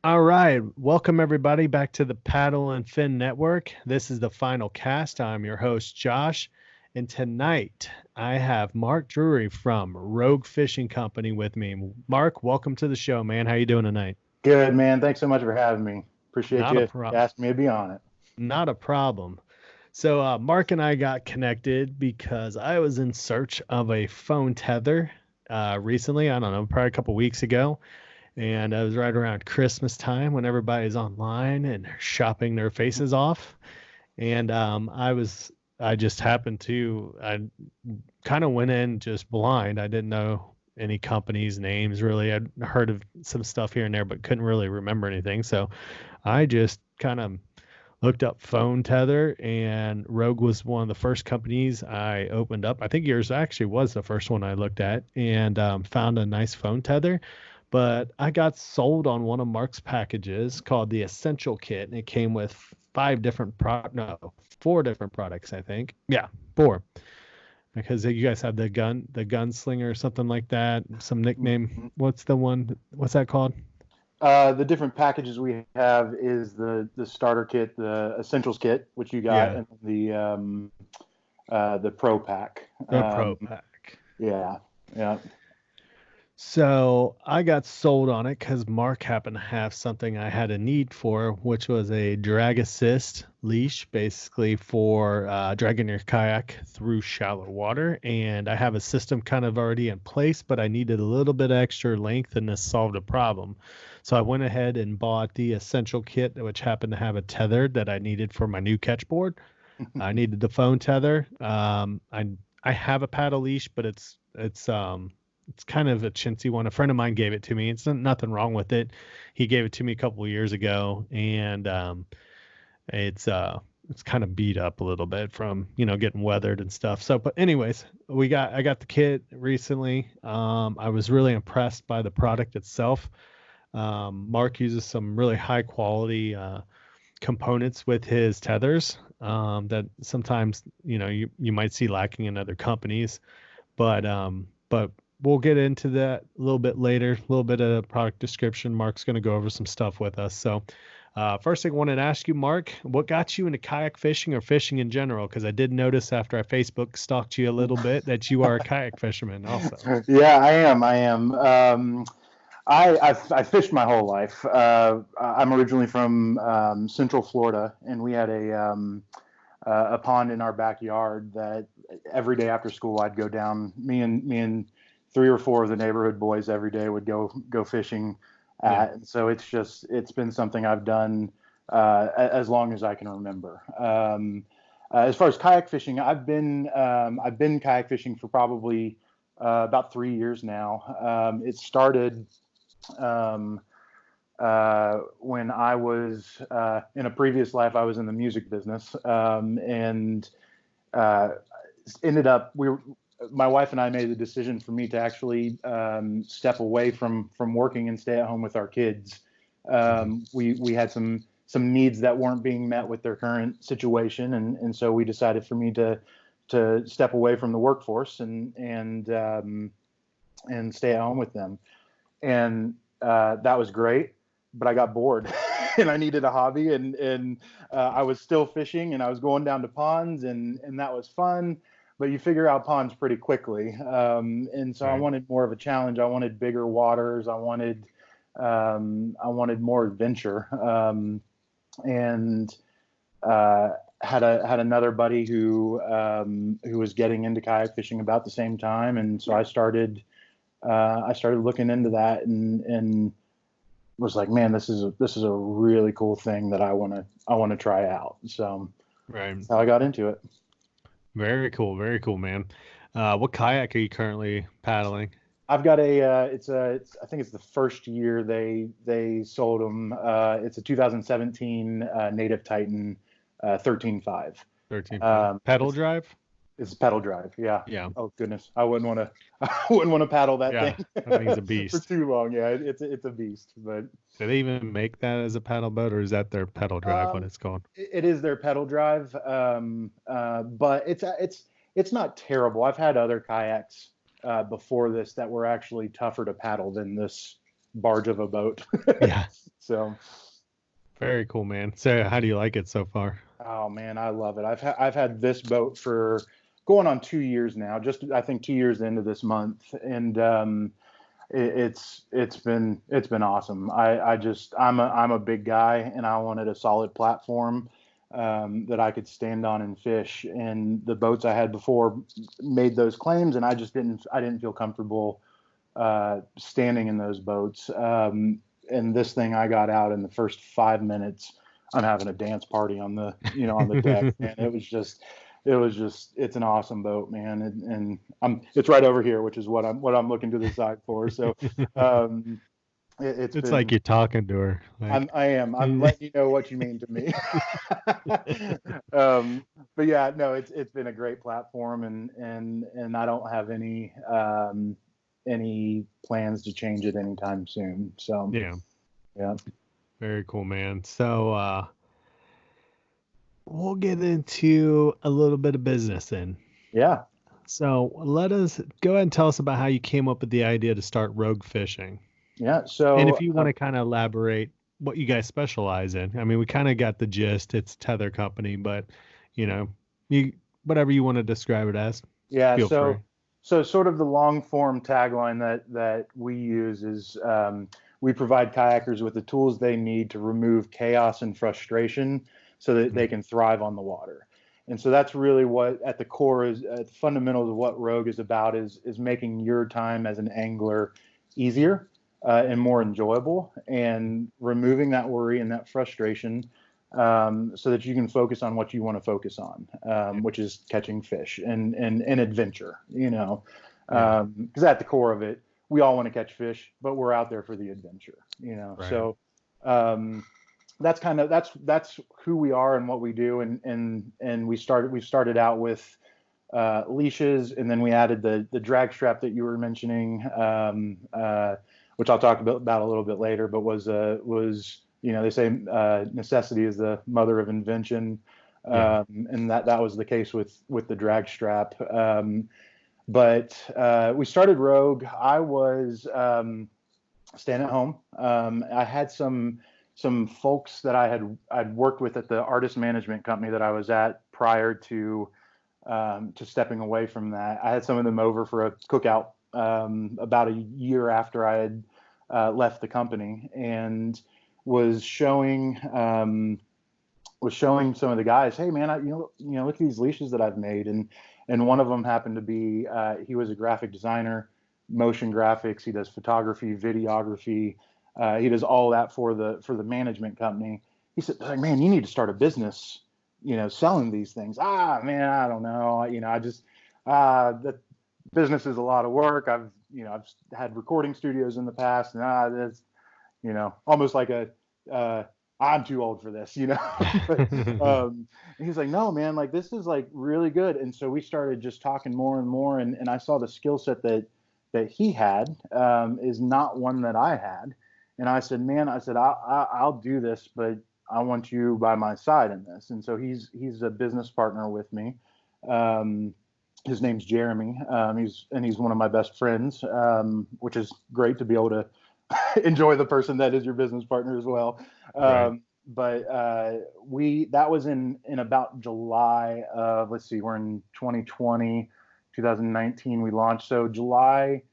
All right, welcome everybody back to the Paddle and Fin Network. This is the final cast. I'm your host Josh, and tonight I have Mark Drury from Rogue Fishing Company with me. Mark, welcome to the show, man. How you doing tonight? Good, man. Thanks so much for having me. Appreciate Not a you problem. asking me to be on it. Not a problem. So Mark and I got connected because I was in search of a phone tether recently. I don't know, probably a couple weeks ago. And I was right around Christmas time when everybody's online and shopping their faces off. And I just happened to, I kind of went in just blind. I didn't know any companies' names really. I'd heard of some stuff here and there, but couldn't really remember anything. So I just kind of looked up phone tether, and Rogue was one of the first companies I opened up. I think yours actually was the first one I looked at, and found a nice phone tether. But I got sold on one of Mark's packages called the Essential Kit, and it came with four different products, I think. Yeah, four. Because you guys have the gunslinger or something like that. Some nickname. Mhm. What's the one? What's that called? The different packages we have is the starter kit, the essentials kit, which you got, Yeah, and the pro pack. the Pro Pack. Yeah, yeah. So I got sold on it because Mark happened to have something I had a need for, which was a drag assist leash, basically for dragging your kayak through shallow water. And I have a system kind of already in place, but I needed a little bit extra length, and this solved a problem. So I went ahead and bought the essential kit, which happened to have a tether that I needed for my new catch board. I needed the phone tether. I have a paddle leash, but it's kind of a chintzy one. A friend of mine gave it to me. It's nothing wrong with it. He gave it to me a couple of years ago, and it's kind of beat up a little bit from getting weathered and stuff. So, but anyways, I got the kit recently. I was really impressed by the product itself. Mark uses some really high quality components with his tethers that sometimes you might see lacking in other companies, but we'll get into that a little bit later. A little bit of product description. Mark's going to go over some stuff with us. So first thing I wanted to ask you, Mark, what got you into kayak fishing or fishing in general? Because I did notice after I Facebook stalked you a little bit that you are a kayak fisherman also. Yeah, I am. I am. I fished my whole life. I'm originally from Central Florida, and we had a pond in our backyard that every day after school I'd go down. Me and three or four of the neighborhood boys every day would go fishing Yeah. at. And so it's been something I've done as long as I can remember. As far as kayak fishing, I've been kayak fishing for probably about 3 years now. It started um, when I was in a previous life. I was in the music business, and uh, ended up my wife and I made the decision for me to actually step away from working and stay at home with our kids. Hmm. We had some needs that weren't being met with their current situation, and so we decided for me to step away from the workforce and stay at home with them. And that was great, but I got bored and I needed a hobby, and I was still fishing, and I was going down to ponds, and that was fun. But you figure out ponds pretty quickly, and so I Right. wanted more of a challenge. I wanted bigger waters. I wanted more adventure, and uh, had another buddy who was getting into kayak fishing about the same time, and so I started looking into that, and was like, man, this is a really cool thing that I want to try out. So Right. that's how I got into it. Very cool. Very cool, man. What kayak are you currently paddling? I've got it's I think it's the first year they sold them. It's a 2017 Native Titan 13.5. 13.5. Pedal It's drive? pedal drive. Yeah. Yeah. Oh goodness, I wouldn't want to I wouldn't want to paddle that Yeah. thing That thing's a for beast. too long. Yeah, it's a beast, but Do they even make that as a paddle boat, or is that their pedal drive what Um, it's called? it is their pedal drive, but it's not terrible. I've had other kayaks before this that were actually tougher to paddle than barge of a boat. Yeah. So, Very cool, man. So how do you like it so far? oh man, I love it. I've had this boat for going on 2 years now. Just I think 2 years into this month, and it's been awesome. I'm a big guy, and I wanted a solid platform that I could stand on and fish. And the boats I had before made those claims, and I didn't feel comfortable standing in those boats. And this thing, I got out in the first 5 minutes, I'm having a dance party on the on the deck, and it's an awesome boat, man. And it's right over here, which is what I'm looking to the side for. So um, it's It's like been you're talking to her. Like, I'm letting you know what you mean to me. But yeah, no, it's been a great platform, and I don't have any plans to change it anytime soon. So yeah, yeah. very cool, man. So we'll get into a little bit of business then. Yeah. So let us go ahead and tell us about how you came up with the idea to start rogue fishing. Yeah. And So if you want to kind of elaborate what you guys specialize in. I mean, we kind of got the gist. It's tether company, but you know, you whatever you want to describe it as, yeah, feel free. so sort of the long form tagline that we use is we provide kayakers with the tools they need to remove chaos and frustration so that they can thrive on the water. And so that's really what at the core is at the fundamentals of what Rogue is about is making your time as an angler easier and more enjoyable, and removing that worry and that frustration so that you can focus on what you want to focus on, which is catching fish and adventure, Yeah. because at the core of it, we all want to catch fish, but we're out there for the adventure. Right. So um, that's who we are and what we do. And we started out with leashes, and then we added the drag strap that you were mentioning, which I'll talk about a little bit later, but was they say necessity is the mother of invention. Yeah. And that was the case with the drag strap. But we started Rogue. I was staying at home. I had some folks that I'd worked with at the artist management company that I was at prior to stepping away from that. I had some of them over for a cookout about a year after I had left the company, and was showing some of the guys, hey man, look at these leashes that I've made, and one of them happened to be he was a graphic designer, motion graphics. He does photography, videography. He does all that for the management company. He said, like, man, you need to start a business, selling these things. Man, I don't know. I just the business is a lot of work. I've had recording studios in the past, and that's almost like a I'm too old for this, but he's like, no, man, like this is like really good. And so we started just talking more and more, and I saw the skill set that he had is not one that I had. And I said, man, I'll do this, but I want you by my side in this. And so he's a business partner with me. His name's Jeremy. He's one of my best friends, which is great to be able to enjoy the person that is your business partner as well. Right. But that was in about July of, let's see, we're in 2020, 2019 we launched. So July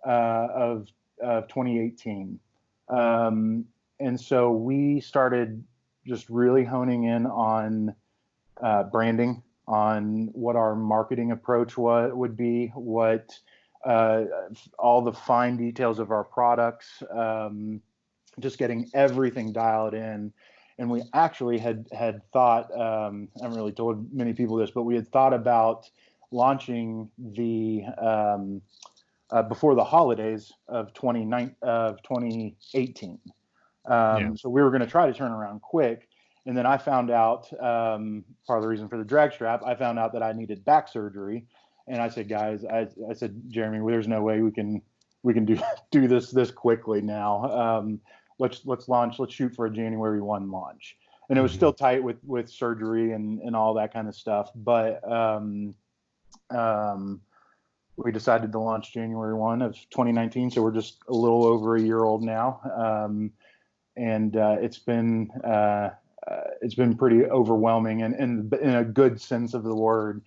of 2018. And so we started just really honing in on branding, on what our marketing approach would be, what all the fine details of our products, just getting everything dialed in. And we actually had thought, I haven't really told many people this, but we had thought about launching the before the holidays of 2018. Yeah. So we were going to try to turn around quick. And then I found out, part of the reason for the drag strap, I found out that I needed back surgery. And I said, guys, I said, Jeremy, there's no way we can do this quickly now. Let's launch. Let's shoot for a January 1 launch. And it was still tight with surgery and all that kind of stuff. But We decided to launch January 1 of 2019, so we're just a little over a year old now, and it's been pretty overwhelming, and in a good sense of the word,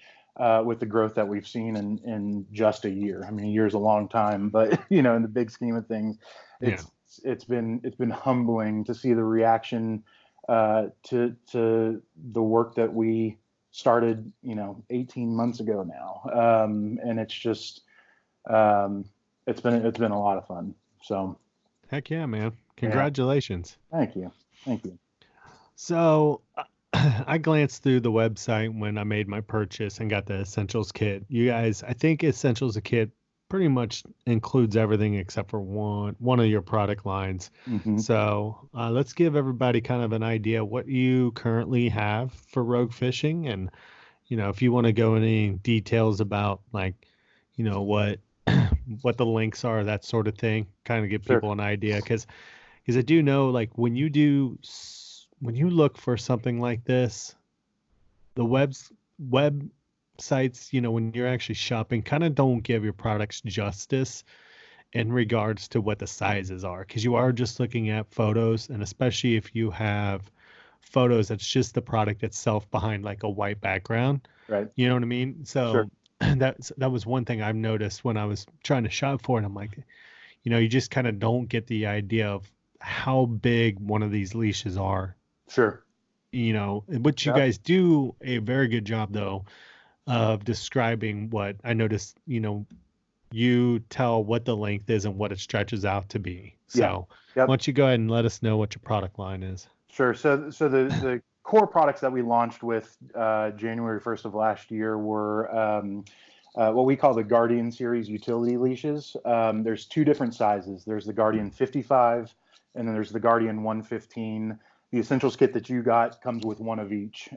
with the growth that we've seen in just a year. I mean, a year is a long time, but in the big scheme of things, it's been humbling to see the reaction to the work that we started 18 months ago now, and it's just it's been a lot of fun. So heck yeah, man, congratulations. Yeah. Thank you. So I glanced through the website when I made my purchase and got the essentials kit. You guys, I think essentials kit pretty much includes everything except for one of your product lines. Mm-hmm. So let's give everybody kind of an idea what you currently have for rogue fishing, and if you want to go into any details about what what the links are, that sort of thing, kind of give people an idea, because I do know when you look for something like this, the websites, when you're actually shopping, kind of don't give your products justice in regards to what the sizes are, because you are just looking at photos, and especially if you have photos that's just the product itself behind like a white background, right? You know what I mean? So that was one thing I've noticed when I was trying to shop for it. I'm like, you just kind of don't get the idea of how big one of these leashes are. Sure. But you guys do a very good job though of describing what I noticed. You tell what the length is and what it stretches out to be. So why don't you go ahead and let us know what your product line is? Sure. So the core products that we launched with January 1st of last year were what we call the Guardian series utility leashes. There's two different sizes. There's the Guardian 55, and then there's the Guardian 115. The essentials kit that you got comes with one of each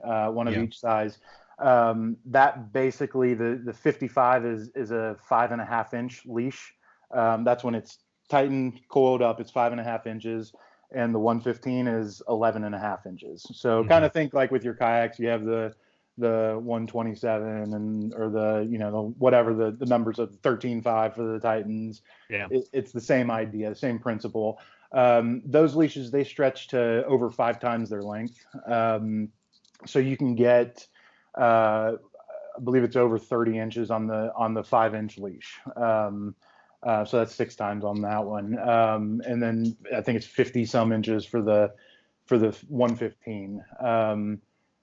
size. That basically, the 55 is a 5.5 inch leash. That's when it's tightened, coiled up, it's 5.5 inches. And the 115 is 11.5 inches. So kind of think like with your kayaks, you have the 127 or the whatever the numbers of 13.5 for the Titans. Yeah, it's the same idea, the same principle. Those leashes, they stretch to over 5 times their length. So you can get, I believe it's over 30 inches on the 5-inch leash. So that's 6 times on that one. And then I think it's 50 some inches for the 115.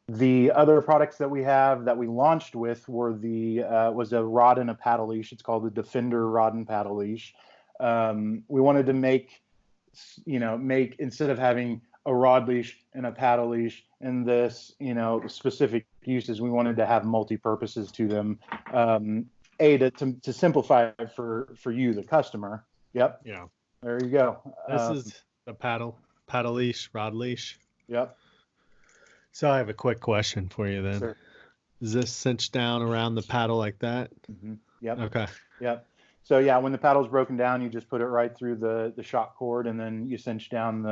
The other products that we have that we launched with were was a rod and a paddle leash. It's called the Defender rod and paddle leash. We wanted to make instead of having a rod leash and a paddle leash and this, specific uses, we wanted to have multi-purposes to them. To simplify it for you, the customer. Yep. Yeah. There you go. This is the paddle leash, rod leash. Yep. So I have a quick question for you then. Sure. Is this cinched down around the paddle like that? Mm-hmm. Yep. Okay. Yep. So yeah, when the paddle's broken down, you just put it right through the shock cord, and then you cinch down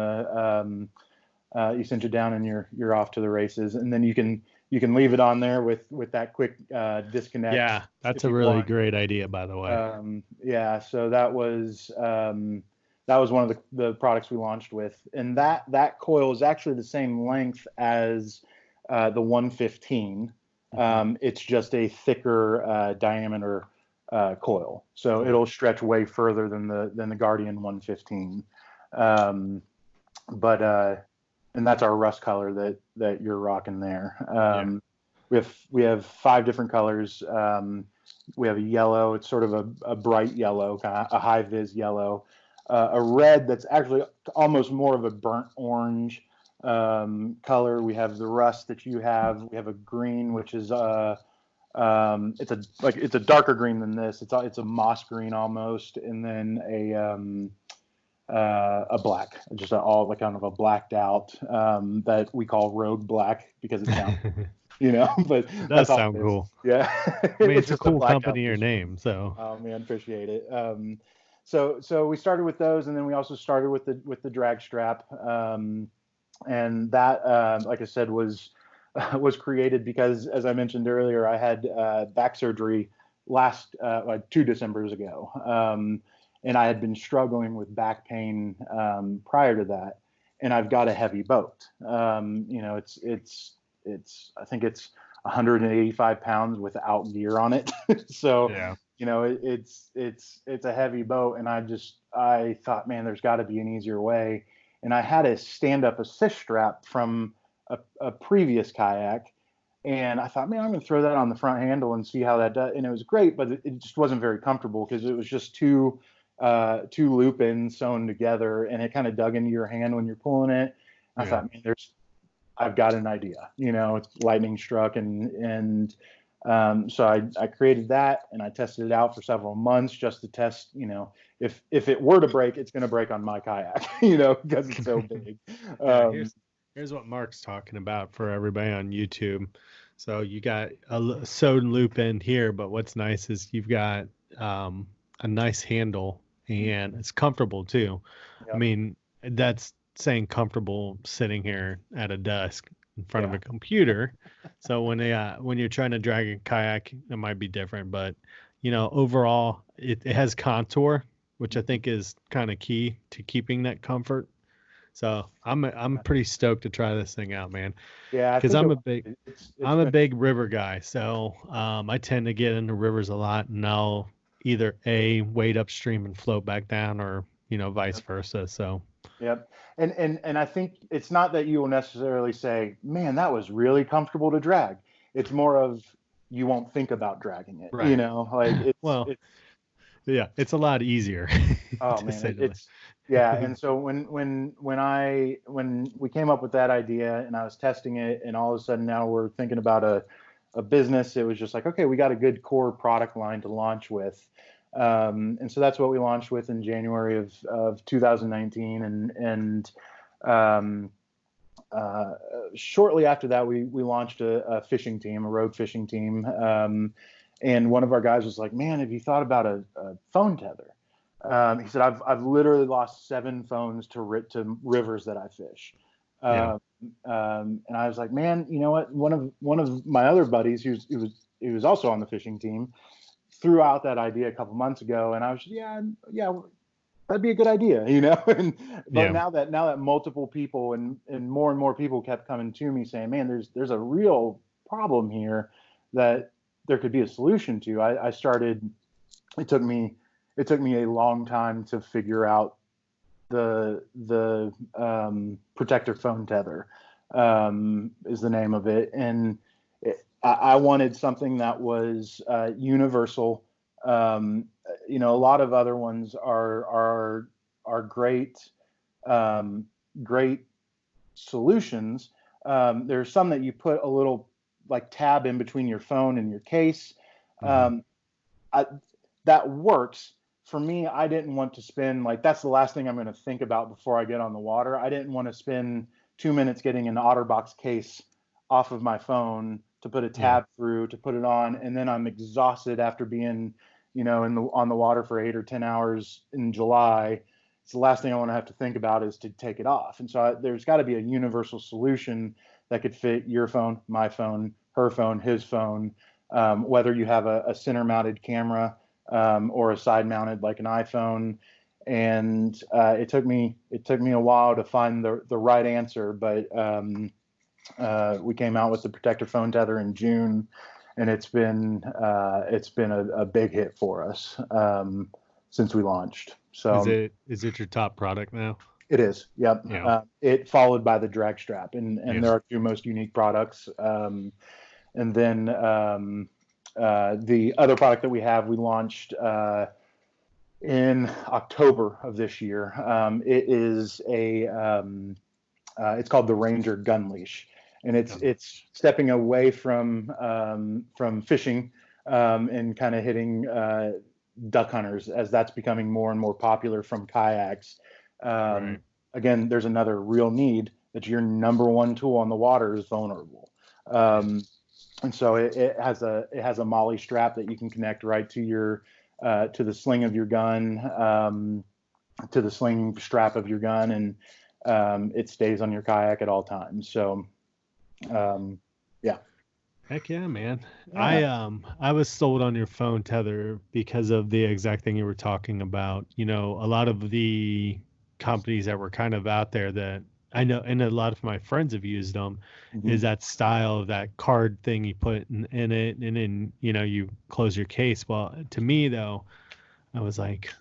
you cinch it down, and you're off to the races. And then you can leave it on there with that quick disconnect. Yeah, that's a really great idea, by the way. Yeah, so that was one of the products we launched with, and that coil is actually the same length as the 115. It's just a thicker diameter coil, so it'll stretch way further than the Guardian 115. And that's our rust color that you're rocking there. We have 5 different colors. We have a yellow. It's sort of a bright yellow, kind of a high vis yellow. A red that's actually almost more of a burnt orange color. We have the rust that you have. We have a green, which is it's a darker green than this. It's a moss green almost, and then a black, just all kind of a blacked out that we call rogue black because it sounds, but that does sound cool. Yeah, I mean, it's a cool company or name. So oh man, appreciate it. So we started with those, and then we also started with the drag strap, and that, like I said, was created because, as I mentioned earlier, I had back surgery like 2 Decembers ago. And I had been struggling with back pain prior to that, and I've got a heavy boat. I think it's 185 pounds without gear on it. So, Yeah. it's a heavy boat, and I thought, man, there's got to be an easier way. And I had a stand-up assist strap from a previous kayak, and I thought, man, I'm going to throw that on the front handle and see how that does. And it was great, but it just wasn't very comfortable because it was just two loop ends sewn together, and it kind of dug into your hand when you're pulling it. I thought, man, I've got an idea. It's lightning struck, and so I created that, and I tested it out for several months just to test, if it were to break, it's going to break on my kayak, because it's so big. Here's what Mark's talking about for everybody on YouTube. So you got a sewed loop end here, but what's nice is you've got a nice handle, and it's comfortable too. Yep. I mean, that's saying comfortable sitting here at a desk in front of a computer. So when you're trying to drag a kayak, it might be different, but overall it has contour, which I think is kind of key to keeping that comfort. So I'm pretty stoked to try this thing out, man. Yeah, because I'm a big river guy. So I tend to get into rivers a lot, and I'll either wade upstream and float back down, or vice versa. So yep. And I think it's not that you will necessarily say, man, that was really comfortable to drag. It's more of, you won't think about dragging it. Right. It's a lot easier. Oh man, yeah. And so when we came up with that idea, and I was testing it, and all of a sudden now we're thinking about a business, it was just like, okay, we got a good core product line to launch with. And so that's what we launched with in January of 2019. And shortly after that, we launched a fishing team, a road fishing team. And one of our guys was like, man, have you thought about a phone tether? He said, I've literally lost 7 phones to rivers that I fish. And I was like, man, you know what? One of my other buddies, he was also on the fishing team, threw out that idea a couple months ago, and I was, yeah, that'd be a good idea, But now that multiple people and more people kept coming to me saying, man, there's a real problem here that there could be a solution to. I started. It took me a long time to figure out the protector phone tether is the name of it, and I wanted something that was universal. A lot of other ones are great, great solutions. There's some that you put a little like tab in between your phone and your case. That works. For me, I didn't want to spend, like, that's the last thing I'm going to think about before I get on the water. I didn't want to spend 2 minutes getting an OtterBox case off of my phone to put a tab through, to put it on, and then I'm exhausted after being, on the water for 8 or 10 hours in July. It's the last thing I want to have to think about is to take it off. And so there's got to be a universal solution that could fit your phone, my phone, her phone, his phone, whether you have a center-mounted camera or a side-mounted like an iPhone. And it took me a while to find the right answer, but we came out with the protector phone tether in June, and it's been a big hit for us since we launched. So is it your top product now? It is. Yep. Yeah. It followed by the drag strap, and they're our 2 most unique products. And then the other product that we have, we launched in October of this year. It is it's called the Ranger Gun Leash, and it's stepping away from fishing and kind of hitting duck hunters, as that's becoming more and more popular from kayaks. Again, there's another real need that your number one tool on the water is vulnerable. And so it has a molly strap that you can connect right to your to the sling of your gun, to the sling strap of your gun, and it stays on your kayak at all times. So, yeah. Heck yeah, man. Yeah. I was sold on your phone tether because of the exact thing you were talking about. You know, a lot of the companies that were kind of out there that I know, and a lot of my friends have used them, Hmm. is that style of that card thing you put in it, and then you close your case. Well, to me though, I was like,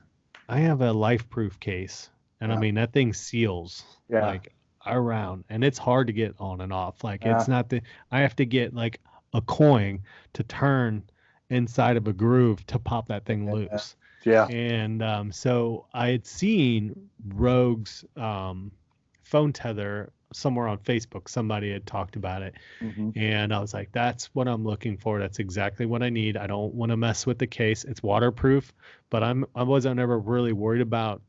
I have a life proof case, and I Yeah. mean that thing seals Yeah. like around, and it's hard to get on and off. Like it's Yeah. not the I have to get like a coin to turn inside of a groove to pop that thing Yeah. loose. Yeah. And so I had seen Rogue's phone tether somewhere on Facebook. Somebody had talked about it, Hmm. and I was like, that's what I'm looking for. That's exactly what I need. I don't want to mess with the case. It's waterproof, but I wasn't ever really worried about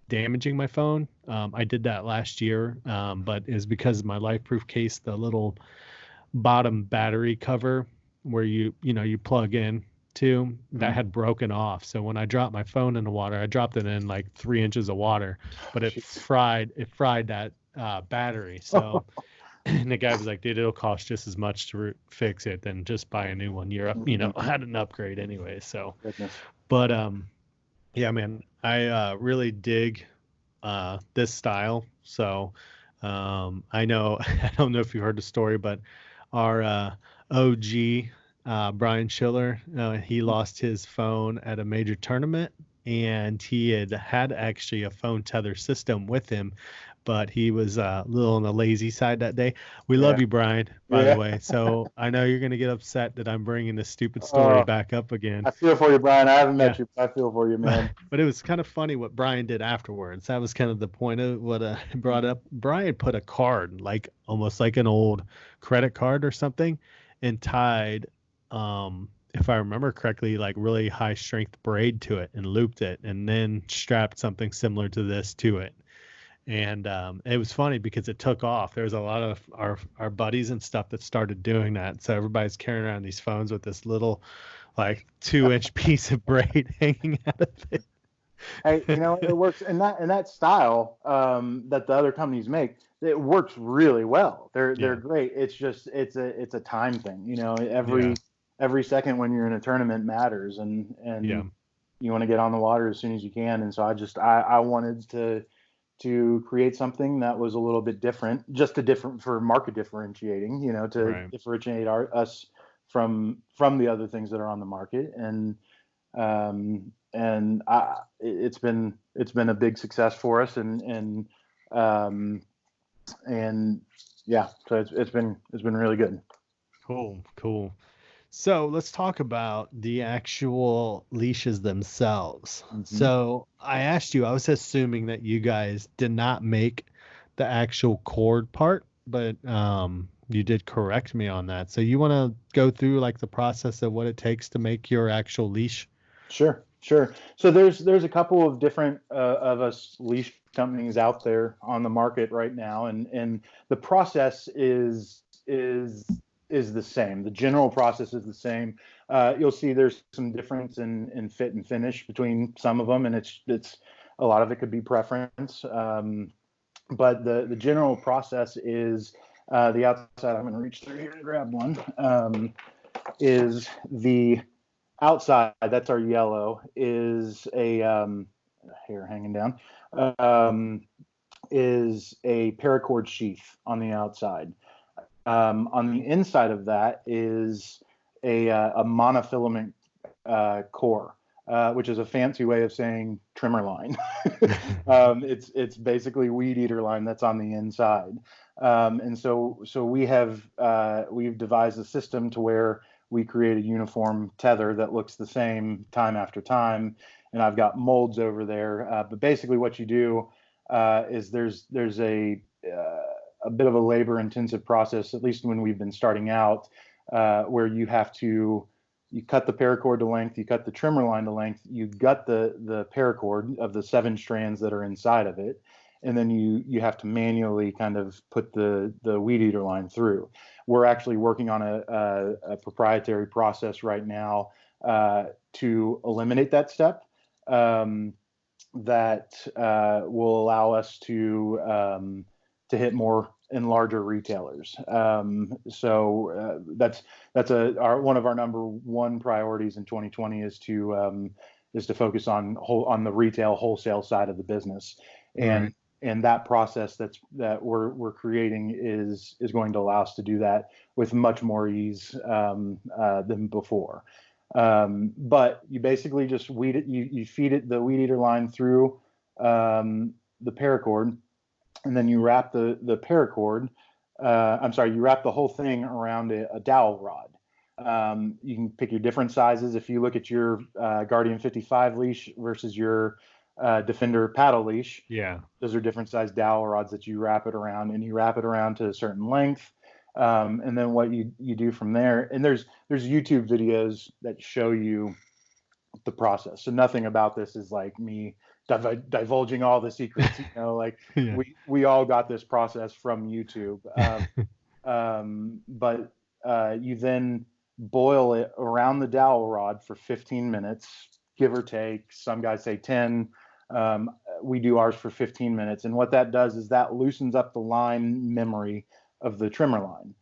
damaging my phone. I did that last year, but it's because of my LifeProof case, the little bottom battery cover where you plug in to, that Hmm. had broken off. So when I dropped my phone in the water, I dropped it in like 3 inches of water, but Jeez. it fried that battery. So and the guy was like, dude, it'll cost just as much to fix it than just buy a new one. You're up, Hmm. had an upgrade anyway. So, Goodness. but yeah, man, I really dig this style. So, I know I don't know if you heard the story, but our OG Brian Schiller, he lost his phone at a major tournament, and he had actually a phone tether system with him, but he was a little on the lazy side that day. We love Yeah. you, Brian, by the Yeah. way. So I know you're gonna get upset that I'm bringing this stupid story Oh, back up again. I feel for you, Brian. I haven't Yeah. met you, but I feel for you, man. But it was kind of funny what Brian did afterwards. That was kind of the point of what I brought up. Brian put a card, like almost like an old credit card or something, and tied, if I remember correctly, like really high strength braid to it and looped it, and then strapped something similar to this to it. And it was funny because it took off. There was a lot of our buddies and stuff that started doing that. So everybody's carrying around these phones with this little like 2 inch piece of braid hanging out of it. Hey, it works in that style that the other companies make. It works really well. They're Yeah. great. It's just it's a time thing. Yeah. Every second when you're in a tournament matters, Yeah. and you want to get on the water as soon as you can. And so I wanted to create something that was a little bit different, just a different for market differentiating. To Right. differentiate us from the other things that are on the market. And it's been a big success for us, um, and yeah, so it's been really good. Cool. Cool. So let's talk about the actual leashes themselves. Hmm. So I asked you, I was assuming that you guys did not make the actual cord part, but you did correct me on that. So you want to go through like the process of what it takes to make your actual leash? Sure, sure. So there's a couple of different of us leash companies out there on the market right now, and the process is the same. The general process is the same. You'll see there's some difference in fit and finish between some of them, and it's a lot of it could be preference. But the general process is the outside. I'm going to reach through here and grab one. Is the outside, that's our yellow, is a hair hanging down, um, is a paracord sheath on the outside. On the inside of that is a monofilament core, which is a fancy way of saying trimmer line. It's basically weed eater line that's on the inside, and so we've devised a system to where we create a uniform tether that looks the same time after time. And I've got molds over there, but basically what you do is there's a bit of a labor intensive process, at least when we've been starting out, where you cut the paracord to length, you cut the trimmer line to length, you gut the paracord of the 7 strands that are inside of it, and then you have to manually kind of put the weed eater line through. We're actually working on a proprietary process right now to eliminate that step. That will allow us to hit more and larger retailers. That's one of our number one priorities in 2020 is to focus on the retail wholesale side of the business, and Right. and that process that we're creating is going to allow us to do that with much more ease than before. But you basically just weed it. You feed it the weed eater line through the paracord, and then you wrap the paracord. You wrap the whole thing around a dowel rod. You can pick your different sizes. If you look at your Guardian 55 leash versus your Defender paddle leash, Yeah. those are different size dowel rods that you wrap it around, and you wrap it around to a certain length. And then what you do from there, and there's YouTube videos that show you the process. So nothing about this is like me divulging all the secrets. Like Yeah. we all got this process from YouTube. But you then boil it around the dowel rod for 15 minutes, give or take. Some guys say 10. We do ours for 15 minutes. And what that does is that loosens up the line memory of the trimmer line.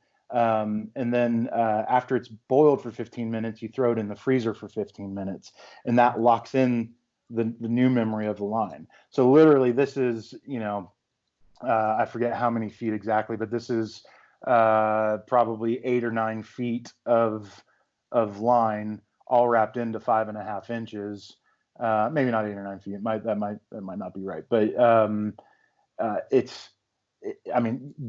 And then after it's boiled for 15 minutes, you throw it in the freezer for 15 minutes, and that locks in the new memory of the line. So literally this is, I forget how many feet exactly, but this is probably 8 or 9 feet of line all wrapped into 5.5 inches. Maybe not 8 or 9 feet. That might not be right, but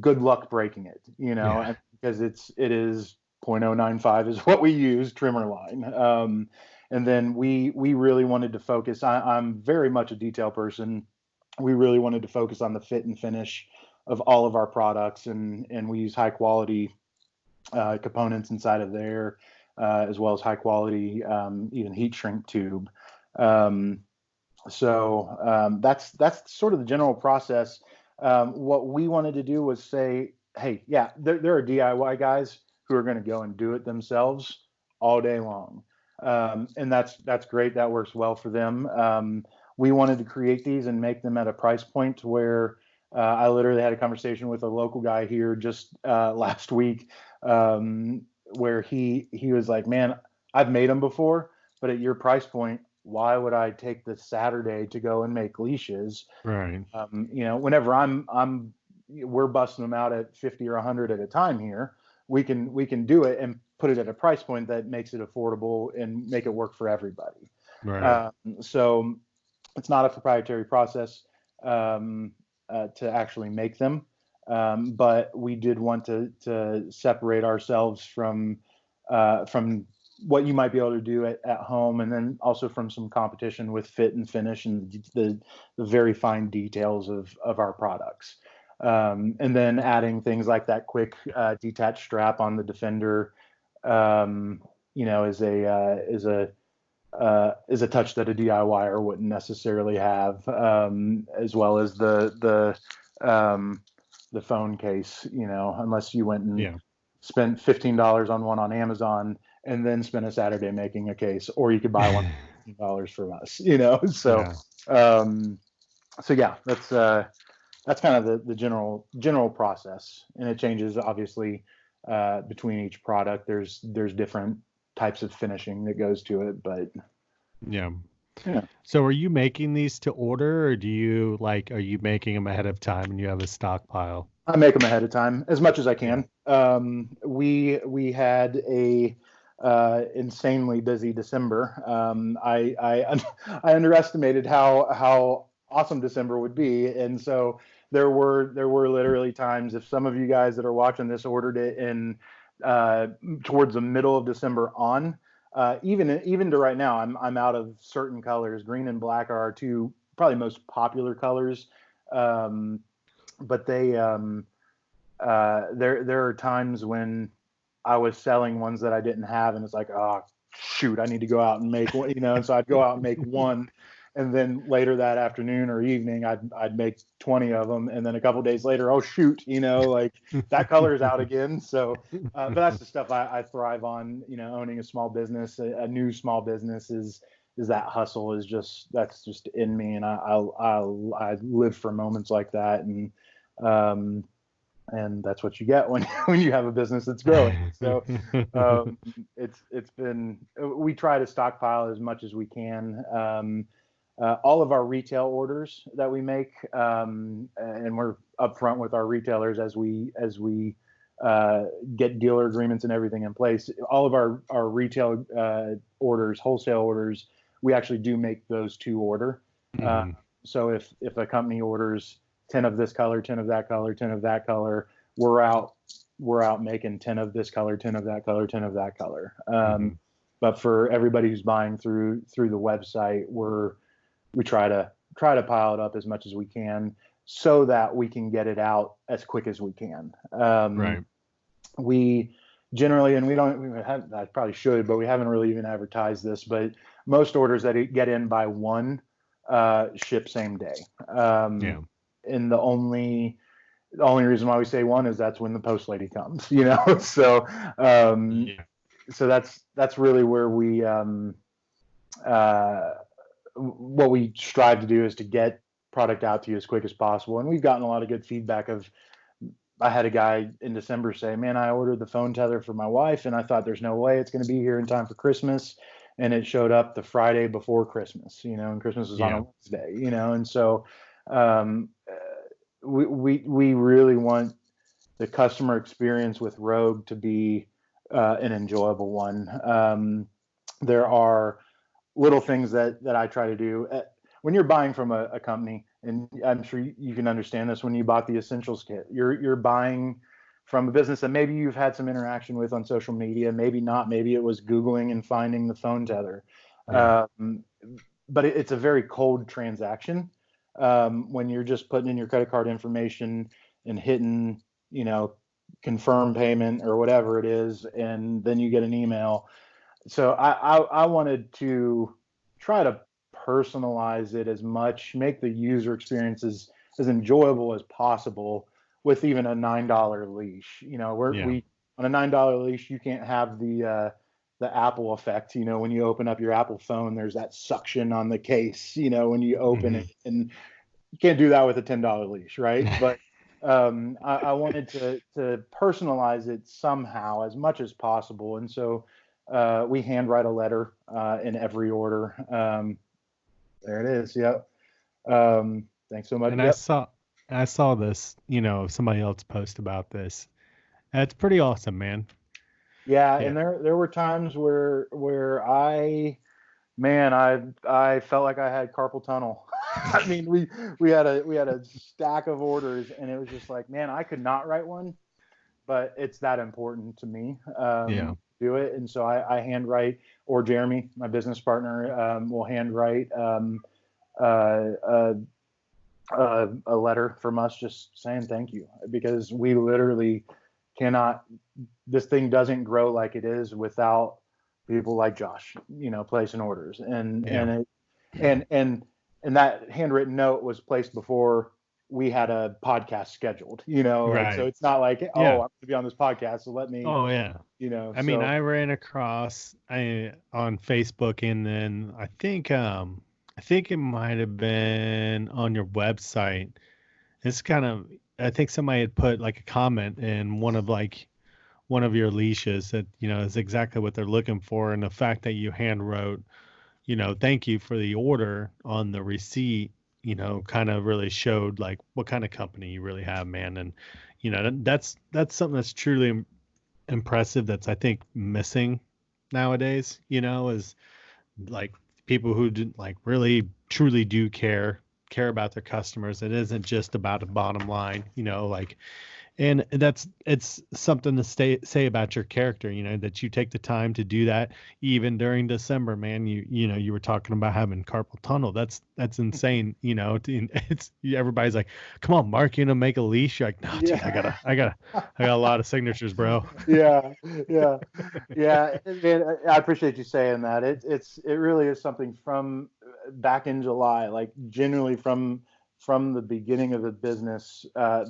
good luck breaking it, Yeah. because it is 0.095 is what we use trimmer line. And then we really wanted to focus. I'm very much a detail person. We really wanted to focus on the fit and finish of all of our products, and we use high quality components inside of there, as well as high quality even heat shrink tube. That's sort of the general process. What we wanted to do was say, hey, yeah, there are DIY guys who are going to go and do it themselves all day long. And that's great. That works well for them. We wanted to create these and make them at a price point to where I literally had a conversation with a local guy here just last week, where he was like, man, I've made them before, but at your price point, why would I take the Saturday to go and make leashes? Right. Whenever we're busting them out at 50 or 100 at a time here, we can do it and put it at a price point that makes it affordable and make it work for everybody. Right. So it's not a proprietary process to actually make them, but we did want to separate ourselves from what you might be able to do at home, and then also from some competition with fit and finish and the very fine details of our products. And then adding things like that quick detached strap on the Defender, is a touch that a DIYer wouldn't necessarily have, as well as the phone case, unless you went and spent $15 on one on Amazon and then spend a Saturday making a case, or you could buy one for $15 from us, So, yeah, that's kind of the general process, and it changes obviously between each product. There's different types of finishing that goes to it, but yeah. Yeah. So are you making these to order, or are you making them ahead of time and you have a stockpile? I make them ahead of time as much as I can. We had a insanely busy December. I underestimated how awesome December would be, and so there were literally times, if some of you guys that are watching this ordered it in towards the middle of December on, even to right now, I'm out of certain colors. Green and black are our two probably most popular colors, but they there are times when I was selling ones that I didn't have, and it's like, oh shoot, I need to go out and make one, and so I'd go out and make one, and then later that afternoon or evening I'd make 20 of them, and then a couple days later, oh shoot, like that color is out again. So but that's the stuff I thrive on. Owning a small business, a new small business is that hustle that's just in me, and I live for moments like that. And and that's what you get when when you have a business that's growing. So it's been, we try to stockpile as much as we can. All of our retail orders that we make, and we're upfront with our retailers as we get dealer agreements and everything in place. All of our retail orders, wholesale orders, we actually do make those to order. So if a company orders 10 of this color, 10 of that color, 10 of that color, we're out making 10 of this color, 10 of that color, 10 of that color. But for everybody who's buying through the website, we try to pile it up as much as we can so that we can get it out as quick as we can. Right. We generally, and I probably should, but we haven't really even advertised this, but most orders that get in by 1 ship same day. And the only reason why we say 1 is that's when the post lady comes, so so that's really where we what we strive to do is to get product out to you as quick as possible. And we've gotten a lot of good feedback. I had a guy in December say, man, I ordered the phone tether for my wife and I thought there's no way it's going to be here in time for Christmas. And it showed up the Friday before Christmas, and Christmas was on a Wednesday, and so we really want the customer experience with Rogue to be an enjoyable one. There are little things that I try to do when you're buying from a company, and I'm sure you can understand this. When you bought the Essentials kit, you're buying from a business that maybe you've had some interaction with on social media, maybe not, maybe it was Googling and finding the phone tether. But it's a very cold transaction when you're just putting in your credit card information and hitting, confirm payment or whatever it is, and then you get an email. So I wanted to try to personalize it as much, make the user experience as enjoyable as possible with even a $9 leash. We on a $9 leash, you can't have the Apple effect. When you open up your Apple phone, there's that suction on the case, when you open it, and you can't do that with a $10 leash, right? But I wanted to personalize it somehow as much as possible. And so we handwrite a letter in every order. There it is. Yep. Thanks so much. And I saw this, somebody else post about this. That's pretty awesome, man. Yeah. And there were times where I felt like I had carpal tunnel. I mean, we had a stack of orders, and it was just like, man, I could not write one, but it's that important to me. Do it. And so I handwrite, or Jeremy, my business partner, will handwrite a letter from us just saying thank you, because we literally cannot, this thing doesn't grow like it is without people like Josh, placing orders. And that handwritten note was placed before we had a podcast scheduled, Right. So it's not like, I'm going to be on this podcast, so let me. I mean, I ran across on Facebook, and then I think it might have been on your website. It's I think somebody had put like a comment in one of your leashes that, is exactly what they're looking for. And the fact that you hand wrote, thank you for the order on the receipt, kind of really showed like what kind of company you really have, man. And, that's something that's truly impressive. That's, I think, missing nowadays, is like people who really truly do care about their customers. It isn't just about a bottom line, and it's something to say about your character, that you take the time to do that even during December, man. You were talking about having carpal tunnel. That's insane. It's everybody's like, come on, Mark, make a leash. You're like, no, dude, I got a lot of signatures, bro. Yeah. Man, I appreciate you saying that. It really is something from back in July, like generally from the beginning of the business,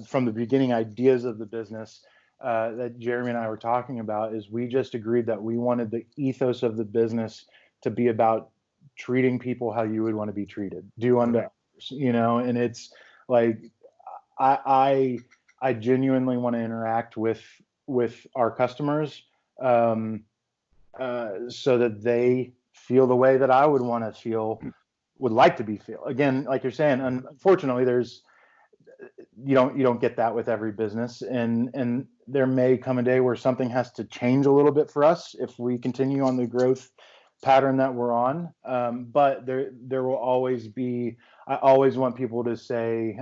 from the beginning ideas of the business that Jeremy and I were talking about, is we just agreed that we wanted the ethos of the business to be about treating people how you would want to be treated, do unto others, and it's like, I I genuinely want to interact with our customers, so that they feel the way that I would want to feel, would like to be feel. Again, like you're saying, unfortunately, you don't get that with every business, and there may come a day where something has to change a little bit for us if we continue on the growth pattern that we're on. But there will always be. I always want people to say,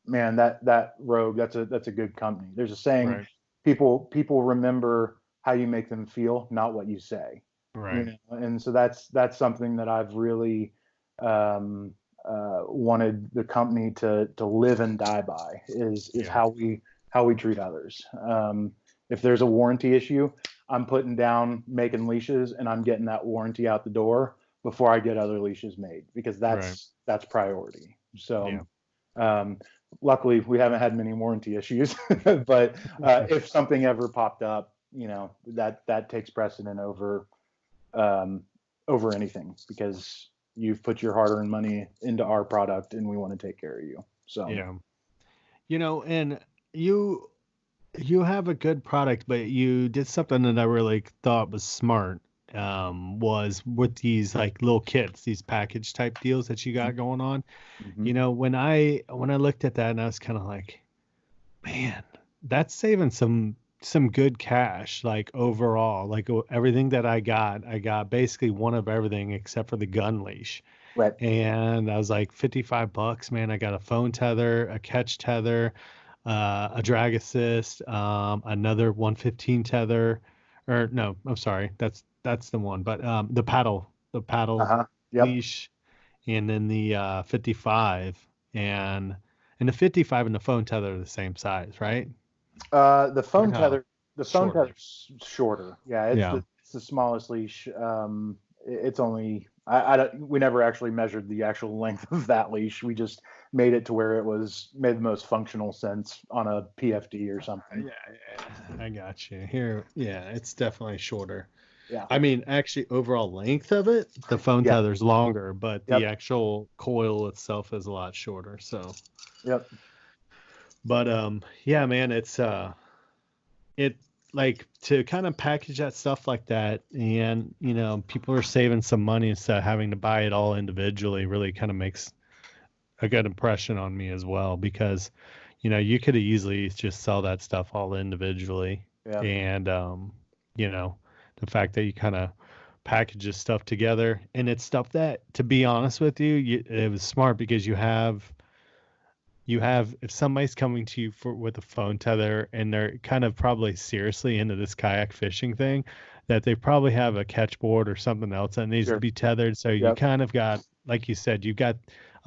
"Man, that Rogue, that's a good company." There's a saying, Right. people remember how you make them feel, not what you say. Right. And so that's something that I've really wanted the company to live and die by, is how we treat others. If there's a warranty issue, I'm putting down making leashes, and I'm getting that warranty out the door before I get other leashes made, because that's priority. So luckily we haven't had many warranty issues, but if something ever popped up, that takes precedent over anything, because you've put your hard-earned money into our product, and we want to take care of you. So and you have a good product, but you did something that I really thought was smart. Was with these like little kits, these package type deals that you got going on. When I looked at that, and I was kind of like, man, that's saving some good cash, like overall. Like everything that I got basically one of everything except for the gun leash. Right. And I was like, $55, man. I got a phone tether, a catch tether, a drag assist, another 115 tether, or no, I'm sorry, that's the one. But the paddle Yep. leash, and then the 55, and the 55 and the phone tether are the same size, right? The phone No, tether, shorter. tether's shorter. Yeah, it's the smallest leash. It's only, I don't, we never actually measured the actual length of that leash. We just made it to where it made the most functional sense on a PFD or something. Yeah, I got you here. Yeah, it's definitely shorter. Yeah. I mean, actually, overall length of it, the phone Yeah. tether's longer, but the Yep. actual coil itself is a lot shorter. So, Yep. but yeah, man, it like to kind of package that stuff like that, and people are saving some money instead of having to buy it all individually. Really kind of makes a good impression on me as well, because you could easily just sell that stuff all individually. Yeah. And the fact that you kind of package this stuff together, and it's stuff that, to be honest with you, it was smart, because if somebody's coming to you with a phone tether, and they're kind of probably seriously into this kayak fishing thing, that they probably have a catch board or something else that needs to be tethered. So you kind of got, like you said, you've got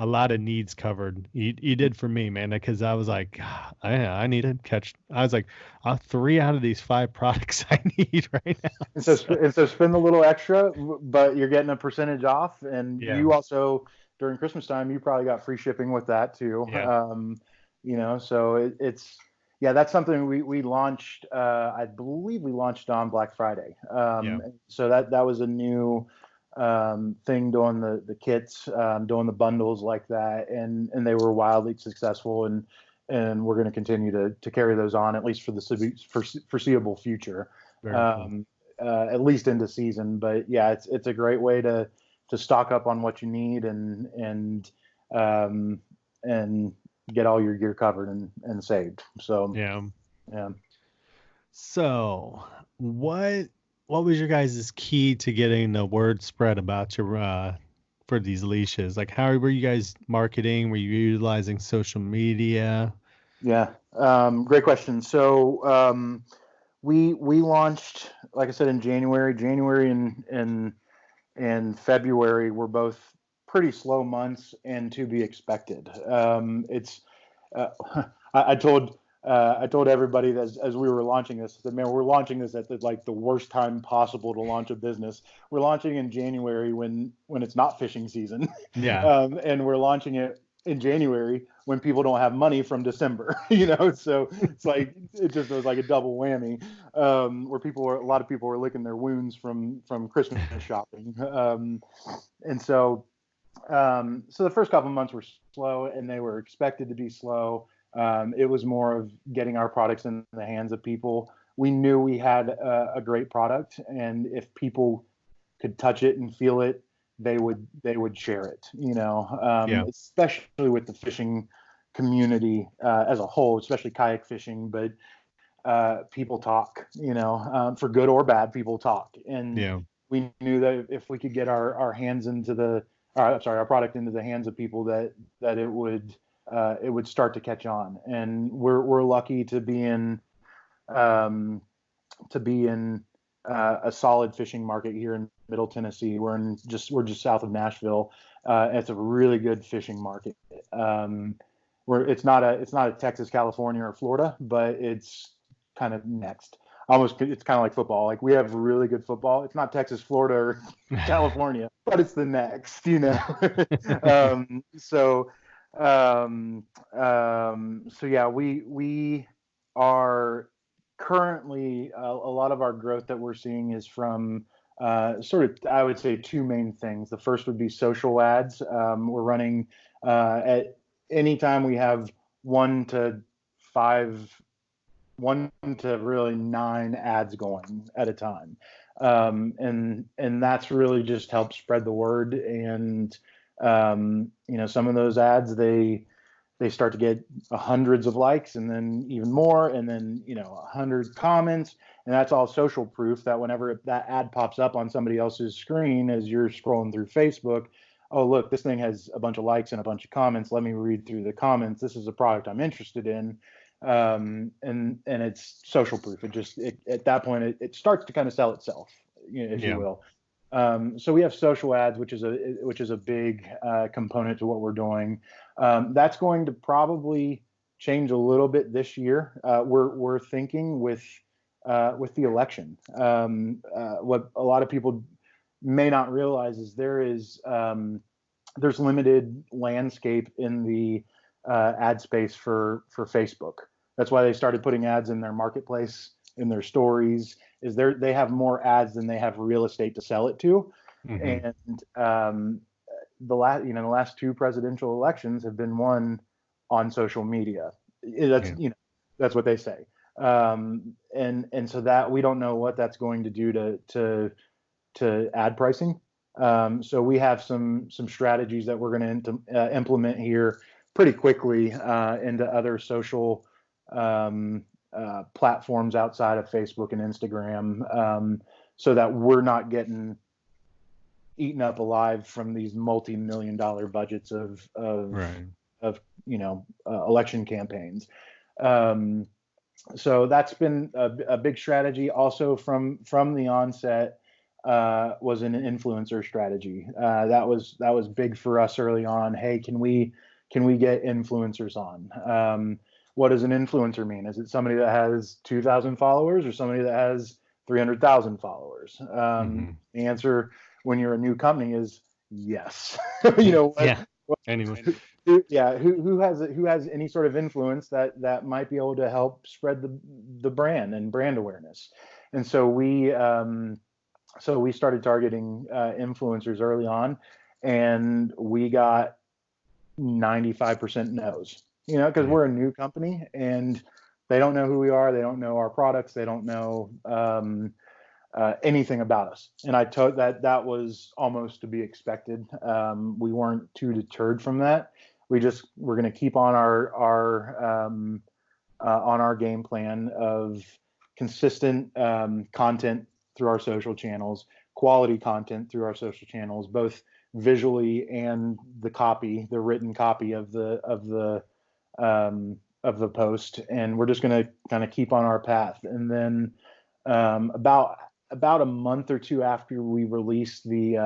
a lot of needs covered. You did for me, man, because I was like, I need to catch. I was like, 3 out of these 5 products I need right now. And so spend a little extra, but you're getting a percentage off, and you also, during Christmas time, you probably got free shipping with that too. So that's something we launched. I believe we launched on Black Friday. So that was a new thing, doing the kits, doing the bundles like that, and they were wildly successful, and we're going to continue to carry those on, at least for the foreseeable future. Cool. At least into season. But yeah, it's a great way to stock up on what you need, and get all your gear covered and saved. So yeah. Yeah. So what was your guys' key to getting the word spread about your for these leashes? Like, how were you guys marketing? Were you utilizing social media? Yeah. Great question. So we launched, like I said, in January. January and February were both pretty slow months, and to be expected. It's I told everybody that as we were launching this, I said, man, we're launching this at the worst time possible to launch a business. We're launching in January when it's not fishing season. Yeah. And we're launching it in January when people don't have money from December, so it's like, it just was like a double whammy, where a lot of people were licking their wounds from Christmas shopping. And so the first couple of months were slow, and they were expected to be slow. It was more of getting our products in the hands of people. We knew we had a great product, and if people could touch it and feel it, they would share it. Yeah. Especially with the fishing community as a whole, especially kayak fishing. But people talk, for good or bad, people talk, and Yeah. we knew that if we could get our hands into our product into the hands of people, that it would start to catch on. And we're lucky to be in um, a solid fishing market here in Middle Tennessee. We're just south of Nashville. It's a really good fishing market. It's not a Texas, California, or Florida, but it's kind of next. Almost, it's kind of like football. Like, we have really good football. It's not Texas, Florida, or California, but it's the next. So so yeah, we are currently a lot of our growth that we're seeing is from sort of, I would say, two main things. The first would be social ads. We're running at any time we have 1 to really 9 ads going at a time. And that's really just helped spread the word. And some of those ads, they start to get hundreds of likes, and then even more, and then 100 comments, and that's all social proof that whenever that ad pops up on somebody else's screen as you're scrolling through Facebook, oh, look, this thing has a bunch of likes and a bunch of comments. Let me read through the comments. This is a product I'm interested in. And it's social proof. At that point, it starts to kind of sell itself, if you will. So we have social ads, which is a big component to what we're doing. That's going to probably change a little bit this year. We're thinking with the election. What a lot of people may not realize is there's limited landscape in the ad space for Facebook. That's why they started putting ads in their marketplace, in their stories. They have more ads than they have real estate to sell it to. Mm-hmm. And the last 2 presidential elections have been won on social media. That's what they say. And so that we don't know what that's going to do to ad pricing. So we have some strategies that we're going to implement here pretty quickly into other social platforms outside of Facebook and Instagram, so that we're not getting eaten up alive from these multi-million-dollar budgets of election campaigns. So that's been a big strategy. Also, from the onset, was an influencer strategy. That was big for us early on. Hey, can we get influencers on? What does an influencer mean? Is it somebody that has 2,000 followers or somebody that has 300,000 followers? The answer when you're a new company is yes. Anyone. Who has any sort of influence that might be able to help spread the brand and brand awareness. And so we started targeting influencers early on, and we got 95% no's, because we're a new company and they don't know who we are. They don't know our products. They don't know anything about us. And I told that was almost to be expected. We weren't too deterred from that. We're going to keep on our game plan of consistent content through our social channels, quality content through our social channels, both visually and the written copy of the post. And we're just going to kind of keep on our path. And then about a month or 2 after we released the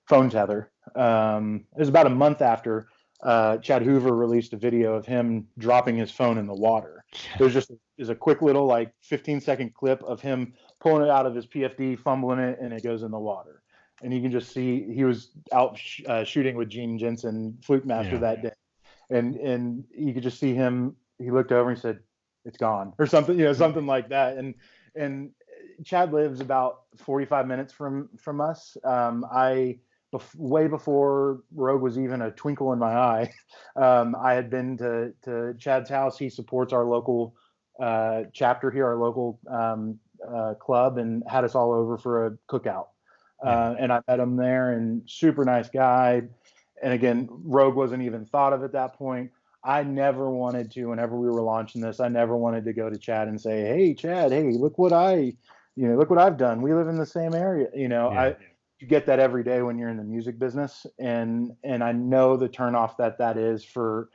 phone tether, it was about a month after Chad Hoover released a video of him dropping his phone in the water. There's a quick little 15-second clip of him pulling it out of his PFD, fumbling it, and it goes in the water. And you can just see he was out shooting with Gene Jensen, Fluke Master, that day. And you could just see him, he looked over and he said, "It's gone," or something, something like that. And Chad lives about 45 minutes from us. I way before Rogue was even a twinkle in my eye. I had been to Chad's house. He supports our local chapter here, our local club, and had us all over for a cookout. And I met him there, and super nice guy. And again, Rogue wasn't even thought of at that point. I never wanted to, whenever we were launching this, I never wanted to go to Chad and say, "Hey, Chad, hey, look what I've done. We live in the same area." You get that every day when you're in the music business, and I know the turnoff that is for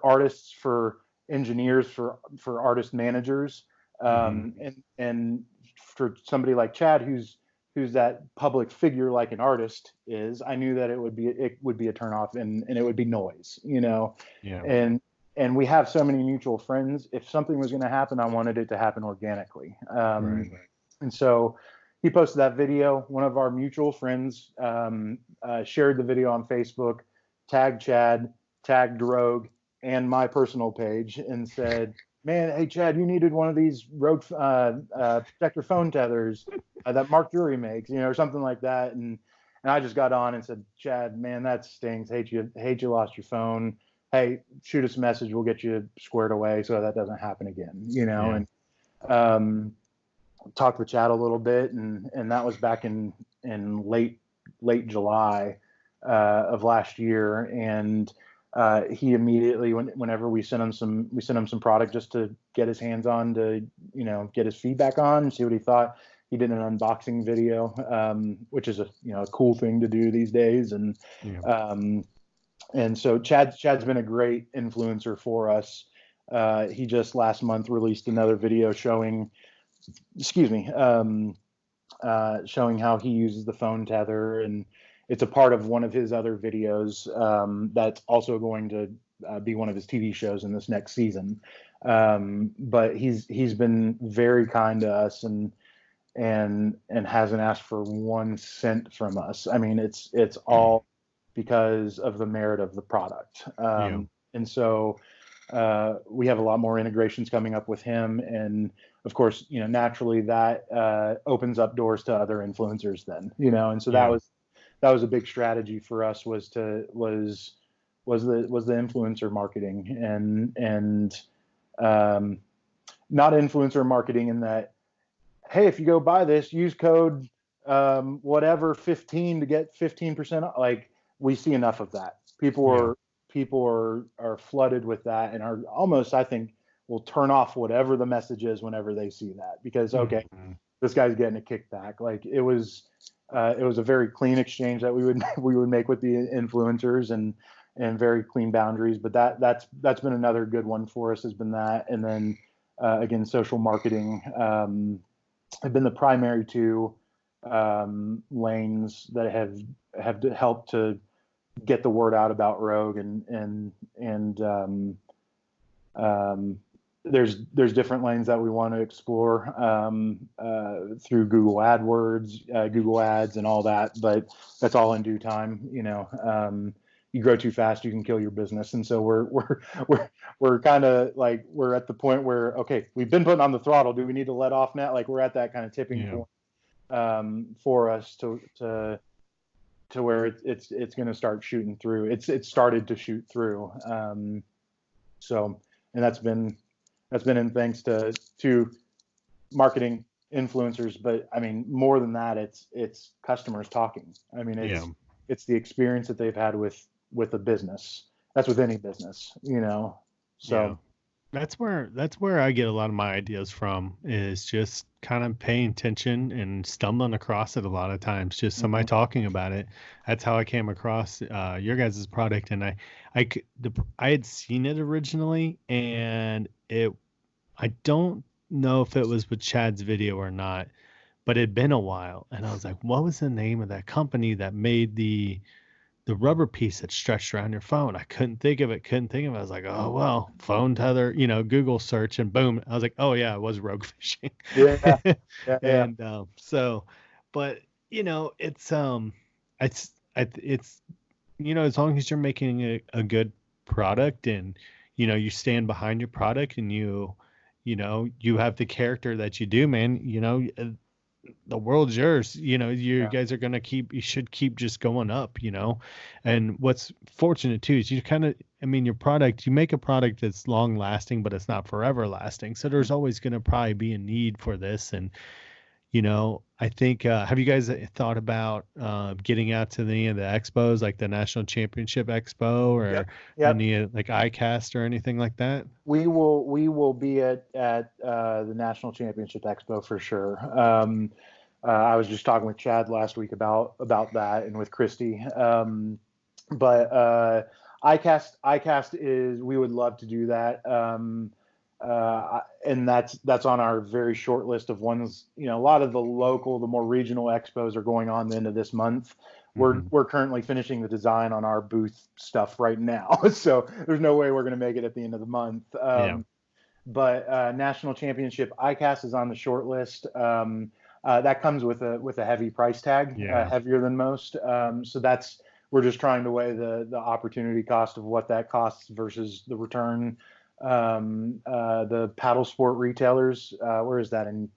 artists, for engineers, for artist managers, and for somebody like Chad who's that public figure like an artist is. I knew that it would be a turnoff, and it would be noise, and we have so many mutual friends. If something was going to happen, I wanted it to happen organically. Right. And so he posted that video. One of our mutual friends shared the video on Facebook, tagged Chad, tagged Rogue, and my personal page, and said, "Man, hey Chad, you needed one of these Rogue protector phone tethers that Mark Drury makes, or something like that." And I just got on and said, "Chad, man, that stings. Hate you lost your phone. Hey, shoot us a message. We'll get you squared away so that doesn't happen again." And talked with Chad a little bit, and that was back in late July of last year. And he immediately, whenever we sent him some product just to get his hands on, to get his feedback on, see what he thought. He did an unboxing video, which is a cool thing to do these days. And and so Chad's been a great influencer for us. He just last month released another video showing how he uses the phone tether, and it's a part of one of his other videos that's also going to be one of his TV shows in this next season. But he's been very kind to us, and hasn't asked for 1 cent from us. I mean, it's all because of the merit of the product. And so we have a lot more integrations coming up with him, and of course, naturally that opens up doors to other influencers then, and so that was a big strategy for us, was the influencer marketing, and not influencer marketing in that, hey, if you go buy this, use code whatever 15 to get 15%. Like, we see enough of that. People are flooded with that, and are almost, I think, will turn off whatever the message is whenever they see that, because this guy's getting a kickback. Like, it was a very clean exchange that we would make with the influencers, and very clean boundaries. But that's been another good one for us, has been that. And then again, social marketing have been the primary two lanes that have helped to get the word out about Rogue, and there's different lanes that we want to explore through Google AdWords, Google Ads, and all that. But that's all in due time. You grow too fast, you can kill your business. And so we're kind of like, we're at the point where, okay, we've been putting on the throttle. Do we need to let off now? Like, we're at that kind of tipping point for us to where it's going to start shooting through. It's started to shoot through. So, and that's been in thanks to marketing, influencers, but I mean, more than that, it's customers talking. I mean, it's the experience that they've had with a business. That's with any business, So that's where I get a lot of my ideas from, is just kind of paying attention and stumbling across it a lot of times. Just somebody talking about it. That's how I came across your guys' product, and I had seen it originally, and I don't know if it was with Chad's video or not, but it'd been a while, and I was like, what was the name of that company that made the rubber piece that stretched around your phone? I couldn't think of it. I was like, oh, well, phone tether, Google search, and boom. I was like, oh yeah, it was Rogue Fishing. Yeah. And but it's as long as you're making a good product, and you stand behind your product, and you have the character that you do, man, the world's yours. You Yeah. guys are gonna you should keep just going up. And what's fortunate too is your product, you make a product that's long lasting, but it's not forever lasting. So there's always gonna probably be a need for this. And I think, have you guys thought about getting out to any of the expos, like the National Championship Expo or Yep. Yep. any like ICAST or anything like that? We will be at the National Championship Expo for sure. I was just talking with Chad last week about that, and with Christy. But ICAST is, we would love to do that. And that's on our very short list of ones. A lot of the more regional expos are going on the end of this month. We're currently finishing the design on our booth stuff right now, so there's no way we're going to make it at the end of the month. But National Championship ICAST is on the short list. That comes with a heavy price tag, heavier than most. So we're just trying to weigh the opportunity cost of what that costs versus the return. The paddle sport retailers, where is that, in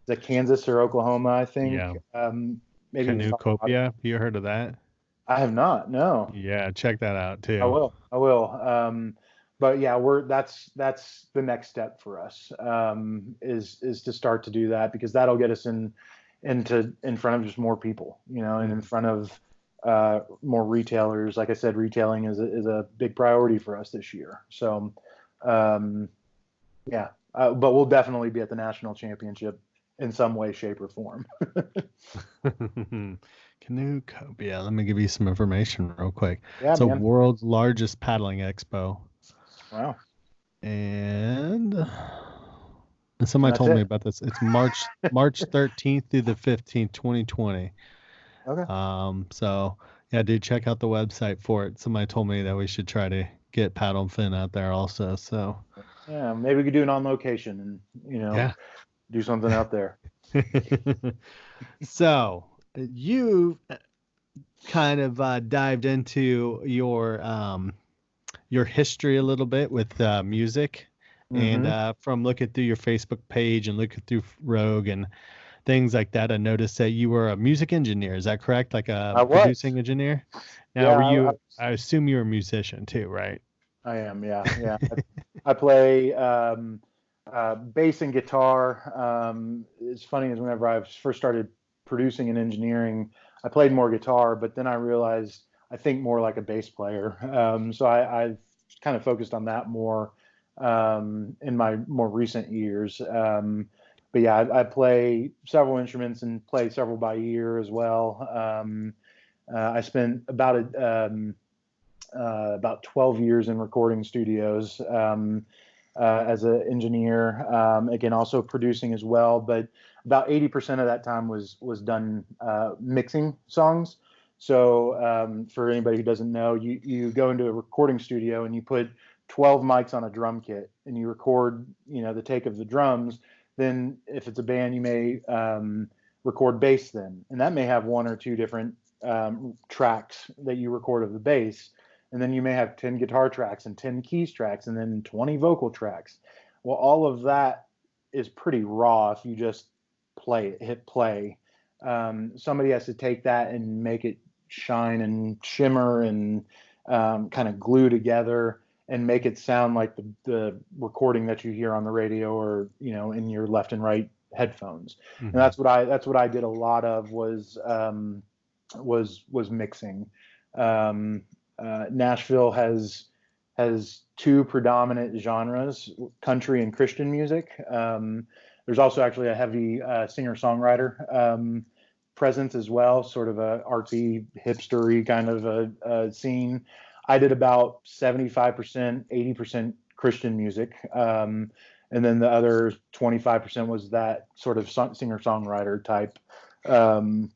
the Kansas or Oklahoma, I think. Maybe Canoe. You heard of that? I have not. No. Yeah, check that out too. I will. But yeah, that's the next step for us, is to start to do that, because that'll get us in front of just more people, and in front of more retailers. Like I said, retailing is a big priority for us this year. So but we'll definitely be at the national championship in some way, shape, or form. Canoe. Yeah, let me give you some information real quick. Yeah, it's the world's largest paddling expo. Wow. And somebody told me about this. It's March 13th through the 15th, 2020. Okay. So yeah, dude, check out the website for it. Somebody told me that we should try to get Paddle and Fin out there also. So yeah, maybe we could do it on location and do something out there. So you kind of dived into your history a little bit with music, and from looking through your Facebook page and looking through Rogue and things like that, I noticed that you were a music engineer. Is that correct? Like a producing engineer? Now, I assume you're a musician too, right? I am, yeah. I play bass and guitar. It's funny, is whenever I first started producing and engineering, I played more guitar, but then I realized I think more like a bass player. So I've kind of focused on that more in my more recent years. But yeah, I play several instruments and play several by ear as well. I spent about 12 years in recording studios as an engineer. Again, also producing as well, but about 80% of that time was done mixing songs. So for anybody who doesn't know, you go into a recording studio and you put 12 mics on a drum kit and you record, the take of the drums. Then if it's a band, you may record bass then, and that may have one or two different tracks that you record of the bass. And then you may have 10 guitar tracks and 10 keys tracks and then 20 vocal tracks. Well, all of that is pretty raw if you just hit play. Somebody has to take that and make it shine and shimmer and kind of glue together and make it sound like the recording that you hear on the radio or in your left and right headphones. And that's what I did a lot of, was mixing. Nashville has two predominant genres: country and Christian music. There's also actually a heavy singer-songwriter presence as well, sort of a artsy, hipstery kind of a scene. I did about 75%, 80% Christian music, and then the other 25% was that sort of singer-songwriter type. And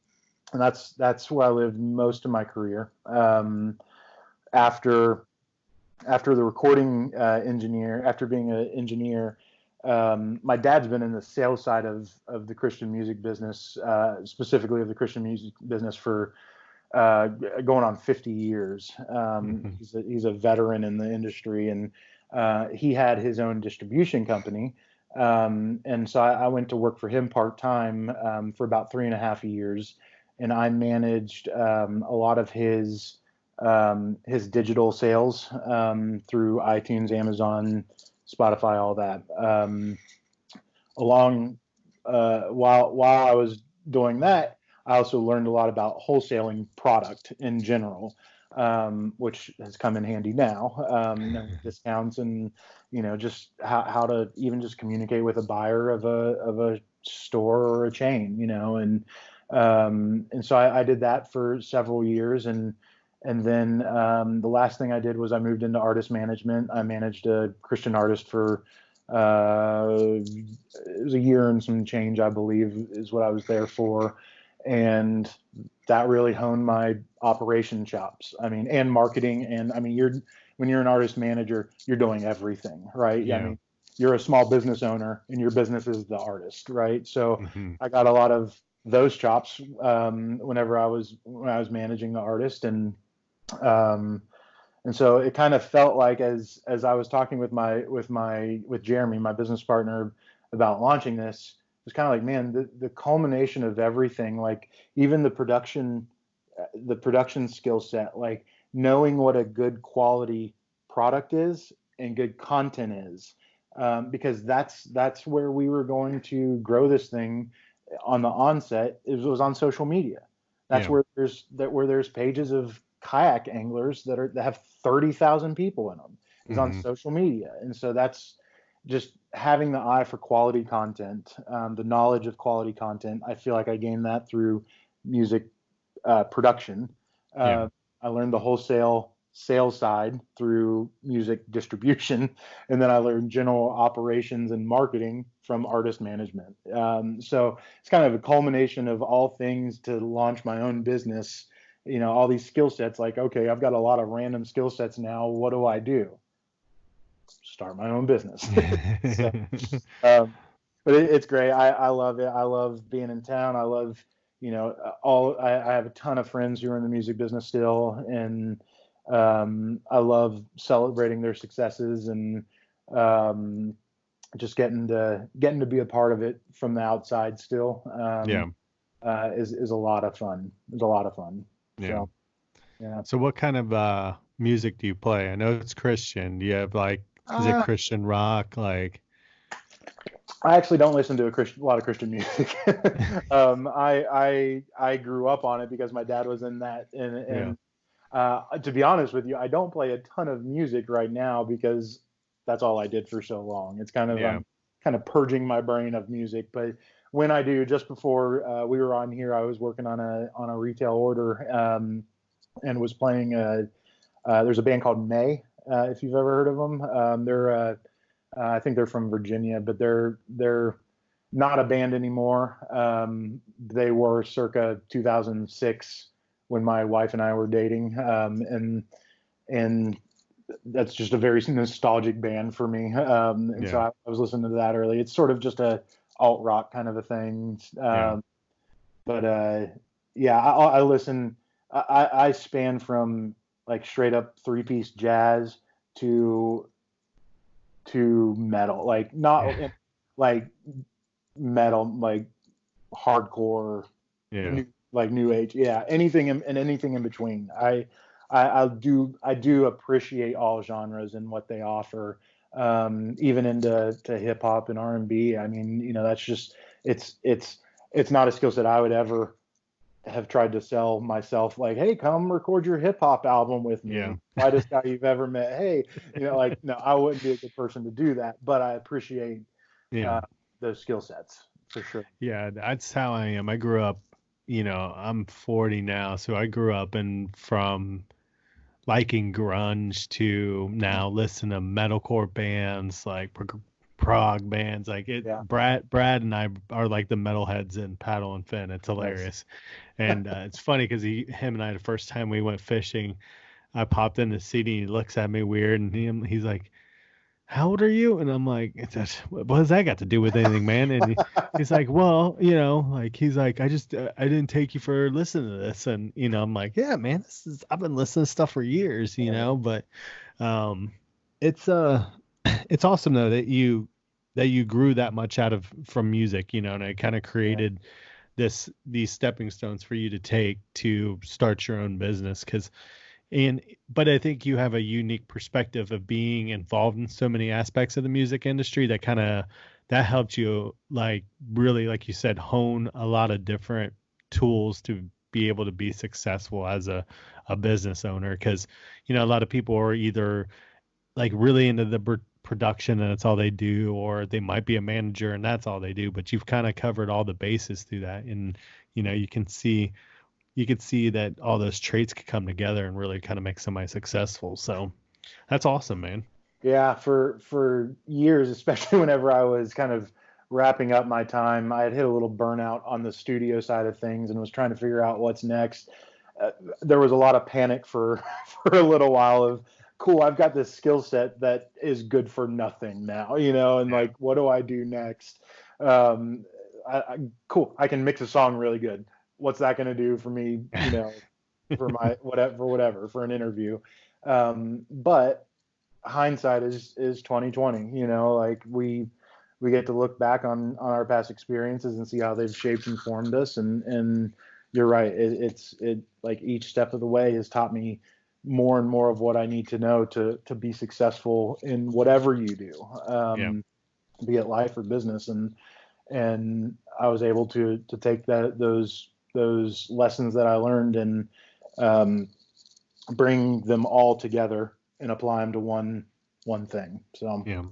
that's where I lived most of my career. After the recording engineer, after being an engineer, my dad's been in the sales side of the Christian music business, specifically of the Christian music business, for going on 50 years. He's a veteran in the industry, and he had his own distribution company And so I went to work for him part-time for about 3.5 years, and I managed a lot of his digital sales through iTunes, Amazon, Spotify, all that. Along while I was doing that, I also learned a lot about wholesaling product in general, which has come in handy now. Discounts and just how to even just communicate with a buyer of a store or a chain, and so I did that for several years, and then the last thing I did was I moved into artist management. I managed a Christian artist for it was a year and some change, I believe, is what I was there for. And that really honed my operation chops. I mean, and marketing. And I mean, when you're an artist manager, you're doing everything, right? Yeah. I mean, you're a small business owner and your business is the artist, right? So Mm-hmm. I got a lot of those chops whenever I was managing the artist. And so it kind of felt like as I was talking with Jeremy, my business partner, about launching this, it was kind of like, man, the culmination of everything, like even the production skill set, like knowing what a good quality product is and good content is, because that's where we were going to grow this thing on the onset. It was on social media. That's Yeah. where there's pages of kayak anglers that have 30,000 people in them, is on Mm-hmm. social media. And so that's just having the eye for quality content, the knowledge of quality content. I feel like I gained that through music production. Yeah. I learned the wholesale sales side through music distribution, and then I learned general operations and marketing from artist management. So it's kind of a culmination of all things to launch my own business. All these skill sets, like, okay, I've got a lot of random skill sets now. What do I do? Start my own business. So, but it's great. I love it. I love being in town. I love, I have a ton of friends who are in the music business still, and I love celebrating their successes and just getting to be a part of it from the outside still. Yeah. Is a lot of fun. It's a lot of fun. Yeah. So, yeah. So what kind of music do you play? I know it's Christian. Do you have is it Christian rock? Like, I actually don't listen to a lot of Christian music. I grew up on it because my dad was in that, and to be honest with you, I don't play a ton of music right now because that's all I did for so long. It's kind of I'm kind of purging my brain of music. But when I do, just before we were on here, I was working on a retail order and was playing. There's a band called May, if you've ever heard of them. I think they're from Virginia, but they're not a band anymore. They were circa 2006 when my wife and I were dating, and that's just a very nostalgic band for me. And so I was listening to that early. It's sort of just a alt rock kind of a thing. But I listen. I span from like straight up 3-piece jazz to metal, like not like metal, like hardcore, new age, anything and anything in between. I do appreciate all genres and what they offer, even into hip hop and R&B. I mean, that's just it's not a skill set I would ever have tried to sell myself, like, hey, come record your hip hop album with me. Whitest guy you've ever met. Hey, like, no, I wouldn't be a good person to do that, but I appreciate those skill sets for sure. Yeah, that's how I am. I grew up, I'm 40 now, so I grew up from liking grunge to now listen to metalcore bands, like prog bands, like it. Brad and I are like the metalheads in Paddle and Fin. It's hilarious. And it's funny because him and I, the first time we went fishing, I popped in the seat and he looks at me weird, and he's like, how old are you? And I'm like, what has that got to do with anything, man? And he's like, well, like, he's like, I didn't take you for listening to this. And, I'm like, yeah, man, I've been listening to stuff for years, but it's awesome though that you that you grew that much out of from music, you know, and it kind of Yeah. created these stepping stones for you to take to start your own business. But I think you have a unique perspective of being involved in so many aspects of the music industry that helped you, like, really, like you said, hone a lot of different tools to be able to be successful as a business owner. Because, you know, a lot of people are either like really into the production and that's all they do, or they might be a manager and that's all they do, but you've kind of covered all the bases through that. And, you know, you could see that all those traits could come together and really kind of make somebody successful. So that's awesome, man. Yeah, for years, especially whenever I was kind of wrapping up my time, I had hit a little burnout on the studio side of things and was trying to figure out what's next. There was a lot of panic for for a little while of, cool, I've got this skill set that is good for nothing now, you know, and like, what do I do next? Um, cool, I can mix a song really good. What's that going to do for me, you know, for my whatever for an interview? But hindsight is 2020, you know, like we get to look back on our past experiences and see how they've shaped and formed us. And you're right, it like each step of the way has taught me more and more of what I need to know to be successful in whatever you do, Yeah. be it life or business. And I was able to take those lessons that I learned and um, bring them all together and apply them to one thing. So, Yeah.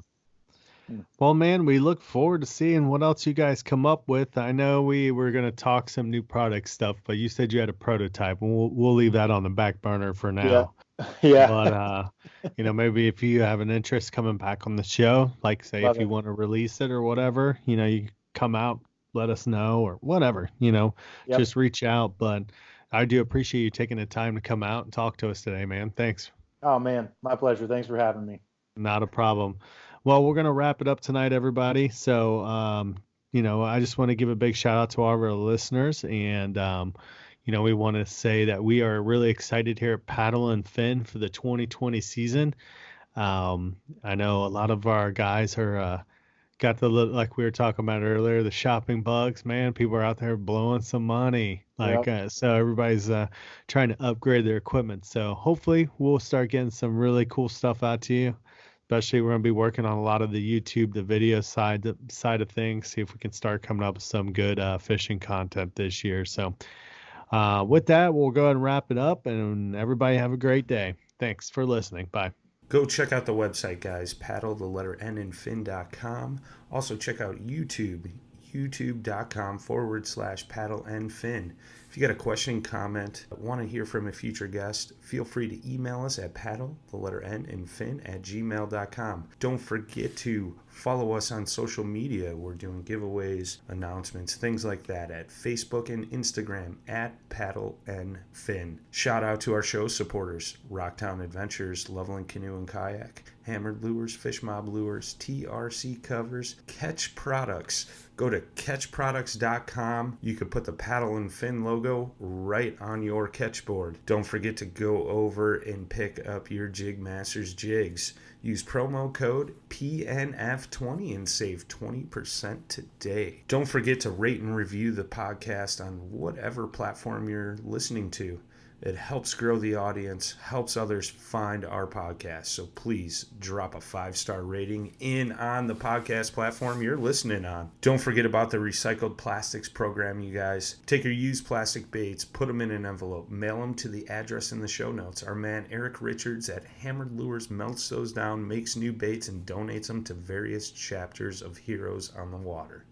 Well, man, we look forward to seeing what else you guys come up with. I know we were going to talk some new product stuff, but you said you had a prototype, and we'll leave that on the back burner for yeah, now. yeah, But you know, maybe if you have an interest coming back on the show, like say love if you it. want to release it or whatever, you know, you come out, let us know or whatever, you know, Yep. just reach out. But I do appreciate you taking the time to come out and talk to us today, man. Thanks. Oh man, my pleasure. Thanks for having me. Not a problem. Well, we're gonna wrap it up tonight, everybody. So, you know, I just want to give a big shout out to all of our listeners, and you know, we want to say that we are really excited here at Paddle and Fin for the 2020 season. I know a lot of our guys are got like we were talking about earlier, the shopping bugs. Man, people are out there blowing some money. Like, Yep. so everybody's trying to upgrade their equipment. So hopefully we'll start getting some really cool stuff out to you. Especially we're going to be working on a lot of the YouTube, the video side of things. See if we can start coming up with some good fishing content this year. So with that, we'll go ahead and wrap it up. And everybody have a great day. Thanks for listening. Bye. Go check out the website, guys. Paddle, the letter N and fin.com. Also, check out YouTube, youtube.com/paddle and fin. If you got a question, comment, want to hear from a future guest, feel free to email us at paddle, the letter N and fin @gmail.com. Don't forget to follow us on social media. We're doing giveaways, announcements, things like that at Facebook and Instagram at Paddle and Fin. Shout out to our show supporters, Rocktown Adventures, Loveland Canoe and Kayak, Hammered Lures, Fish Mob Lures, TRC Covers, Ketch Products. Go to ketchproducts.com. You could put the Paddle and Fin logo right on your catch board. Don't forget to go over and pick up your JigMasters Jigs. Use promo code PNF20 and save 20% today. Don't forget to rate and review the podcast on whatever platform you're listening to. It helps grow the audience, helps others find our podcast. So please drop a 5-star rating in on the podcast platform you're listening on. Don't forget about the recycled plastics program, you guys. Take your used plastic baits, put them in an envelope, mail them to the address in the show notes. Our man Eric Richards at Hammered Lures melts those down, makes new baits, and donates them to various chapters of Heroes on the Water.